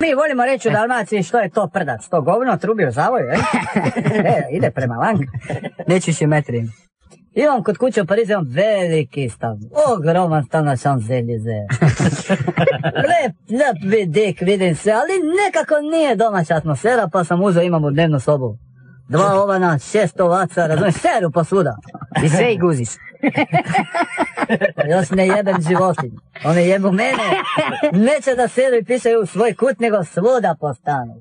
Mi volimo reći u Dalmaciji što je to prdac, to govno trubi u zavoju, ide prema vanka. Neću še metri. I on kod kuće u Parizu, on veliki stav, ogroman stav na Champs-Élysées. Lep vidik, vidim se, ali nekako nije domaća atmosfera, pa sam uzeo, imamo dnevnu sobu. 2 ovana, 6 ovaca, razumiješ, seru posvuda. I sve i guziš. Još ne jebem životinj. One jebu mene. Neće da seru i pisaju u svoj kut, nego svuda po stanu.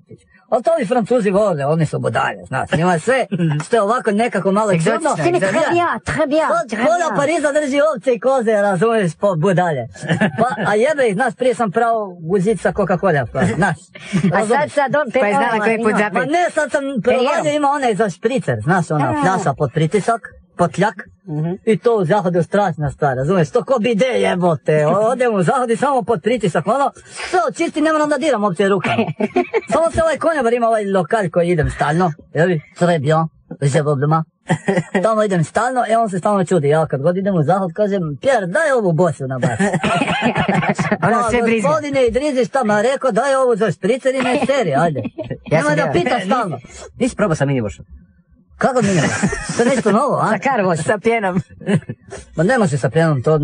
Ali to ovi Francuzi vole, oni su budalje, znaš. Njima sve što je ovako nekako malo čudno. Voda Pariza drži ovce i koze, razumiješ, po budalje. A jebe ih, znaš, prije sam pravo guzić sa Coca-Cola, znaš. A sad on... Pa je znala koji put zapet. Ma ne, sad sam provalio, ima onaj za špricer, znaš, ona fľaša pod pritisak. Potljak i to u Zahodu strašna stvar, razumiješ, to ko bide jebote, odem u Zahodi samo pod pritisak, ono, sve očisti, ne moram da diram uopće rukama. Samo se ovaj konjabar ima ovaj lokal koji idem stalno, jebi, très bien, je voblima, tamo idem stalno i on se stalno čudi, ja kad god idem u Zahod kažem, Pierre, daj ovu bosu na bas. Ona sve brize. Gospodine Idrizi, šta ma rekao, daj ovu za špricer i ne seri, ajde. Nema da pita stalno. Nisi probao sa minibušom? Kako minimo? To je nešto novo, a? Sa karvoš, sa pjenom. Ma ne može sa pjenom, to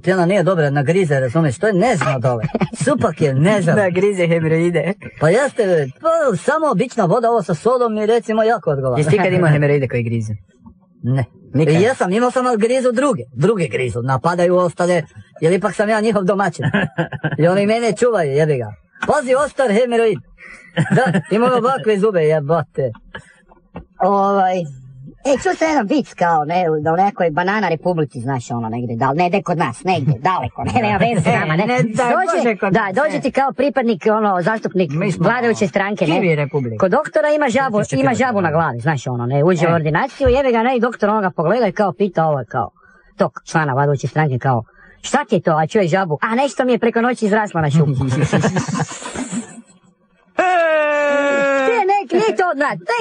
pjena nije dobra, nagrize, razumiješ, to je nežno dole. Supak je nežan. Nagrize hemoroide. Pa jeste, pa samo obična voda, ovo sa sodom mi recimo jako odgovara. Jesi ti kad imao hemoroide koji grize? Ne. Nikad? Jesam, imao sam, ali grizu druge grizu, napadaju ostale, jer ipak sam ja njihov domaćin. I oni mene čuvaju, jebi ga. Pazi, ostar hemoroid. Da, imam ovakve zube, jebate. Čuo sam jedan vic kao, ne, da u nekoj banana republici, znaš, ono, negdje, ne kod nas, negdje, daleko, nema veze s nama, ne. Dođe ti kao pripadnik, ono, zastupnik vladajuće stranke, ne. Kivi republik. Kod doktora ima žabu na glavi, znaš, ono, ne, uđe u ordinaciju, jebe ga, ne, i doktor onoga pogleda i kao pita ovo, kao, tog člana vladajuće stranke, kao, šta ti je to, a čuje žabu, a nešto mi je preko noći izrasla na šupu. Nije to,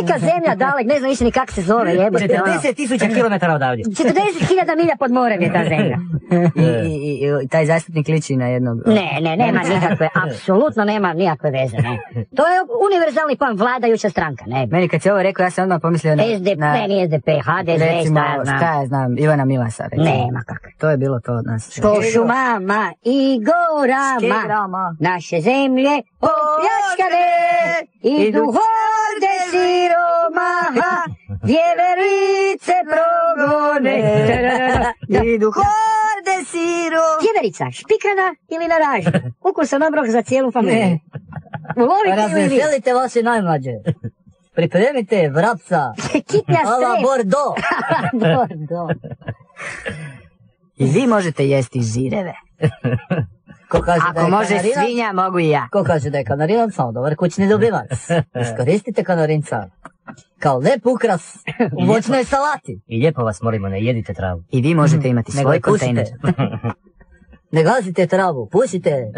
neka zemlja dalek, ne znam više ni kak se zove, jebote. 40.000 kilometara odavdje. 40.000 milja pod morem je ta zemlja. I taj zastupnik liči na jednog... Ne, nema nikakve, apsolutno nema nikakve veze, ne. To je univerzalni pojam, vladajuća stranka, ne. Meni kad se ovo rekao, ja sam odmah pomislio na... SDP, ne SDP, HDZ, šta ja znam, Ivana Milasa, recimo. Nema kak. To je bilo to od nas. Po šumama i gorama, naše zemlje opljačkane, idu horde siromaha, vjeverice progone. Idu horde siromaha. Vjeverica, špikana ili na ražu? Ukusan obrok za cijelu familiju. Razveselite vaše najmlađe. Pripremite vrapca. Kitnja a la Bordeaux. I vi možete jesti žireve. Ako može svinja, mogu i ja. Ko kaže da je kanarinac, samo dobar kućni ljubimac. Iskoristite kanarinca kao lep ukras u voćnoj salati. I lijepo vas molimo, ne jedite travu. I vi možete imati svoj kontejner. Ne gazite travu, pušite.